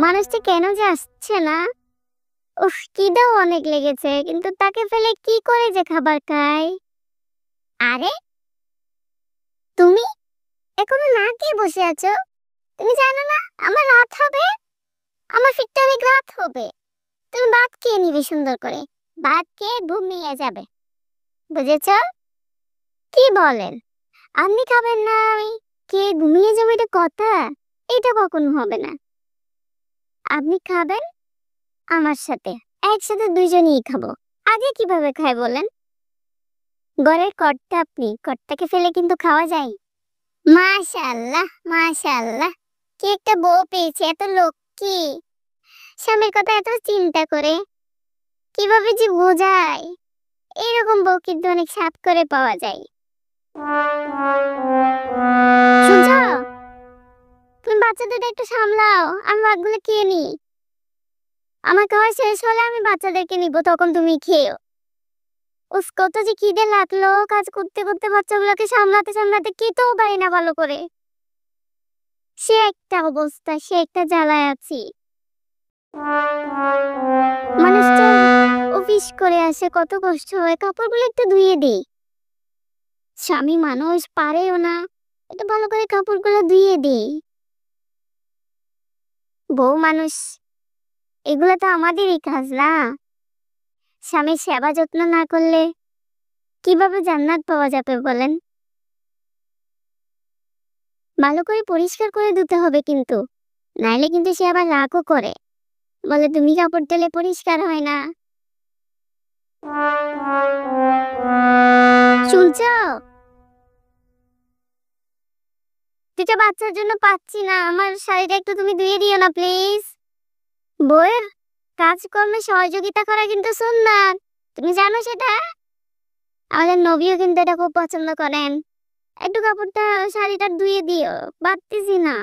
মানুষটা কেন যে আসছে না? উফ, খিদেও অনেক লেগেছে, কিন্তু তাকে ফেলে কি করে যে খাবার খাই? আরে, তুমি এখনো না খেয়ে বসে আছো? তুমি জানো না আমার রাত হবে? আমার ফিরতে অনেক রাত হবে। তুমি ভাত খেয়ে নিবে সুন্দর করে। ভাত খেয়ে ঘুমিয়ে যাবে, বুঝেছো? কি বলেন? আপনি খাবেন না, আমি খেয়ে ঘুমিয়ে যাবো, এটা কথা? এটা কখনো হবে না। আপনি খাবেন আমার সাথে, একসাথে দুইজনেই খাবো। আগে কিভাবে খায় বলেন? ঘরের কর্তা আপনি, কর্তাকে ফেলে কিন্তু খাওয়া যায়? মাশাআল্লাহ, মাশাআল্লাহ, কি একটা বউ পেয়েছে, এত লক্ষ্মী। স্বামীর কথা এত চিন্তা করে, কিভাবে যে বোঝায়। এরকম বউ কিন্তু অনেক সাত করে পাওয়া যায়। শুনছো? তুমি বাচ্চাদের একটু সামলাও, আমি ভাতগুলো খেয়ে নি। আমার খাওয়া শেষ হলে আমি বাচ্চাদেরকে নিব, তখন তুমি খেও। উফ, কত যে খিদে লাগলো, কাজ করতে করতে বাচ্চাগুলোকে সামলাতে সামলাতে খেতেও পারি না ভালো করে। সে একটা অবস্থা, সে একটা জ্বালায় আছি। মানুষটা অফিস করে আসে, কত কষ্ট হয়, কাপড়গুলো একটু ধুয়ে দিই। স্বামী মানুষ পারেও না, একটু ভালো করে কাপড়গুলো ধুয়ে দিই। বউ মানুষ, এগুলো তো আমাদেরই কাজ না? স্বামীর সেবা যত্ন না করলে কিভাবে জান্নাত পাওয়া যাবে বলেন? ভালো করে পরিষ্কার করে ধুতে হবে কিন্তু, নাইলে কিন্তু সে আবার রাগও করে, বলে তুমি কাপড় দিলে পরিষ্কার হয় না। শুনছো? দুটো বাচ্চার জন্য পাচ্ছি না, আমার শাড়িটা একটু তুমি ধুয়ে দিও না প্লিজ। বউয়ের কাজকর্মে সহযোগিতা করা কিন্তু সুন্নাত, তুমি জানো সেটা? আমাদের নবীও কিন্তু এটা খুব পছন্দ করেন। একটু কাপড়টা, শাড়িটা ধুয়ে দিও, পারতেছি না।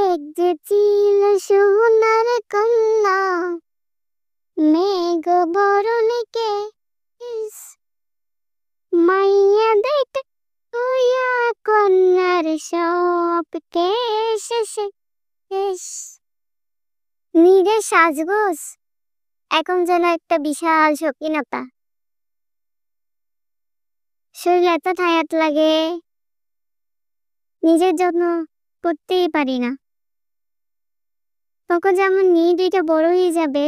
এক যে ছিল সোনার কন্যা, মেঘ বরণকে ইস, মাইয়া দেখ তুইয়া কন্যার সব কেশেষে ইস। নিজের সাজগোজ এখন যেন একটা বিশাল শৌখিনতা, শরীরে এত টায়ার্ড লাগে, নিজের যত্ন করতেই পারি না। তখন যেমন দুইটা বড় হয়ে যাবে,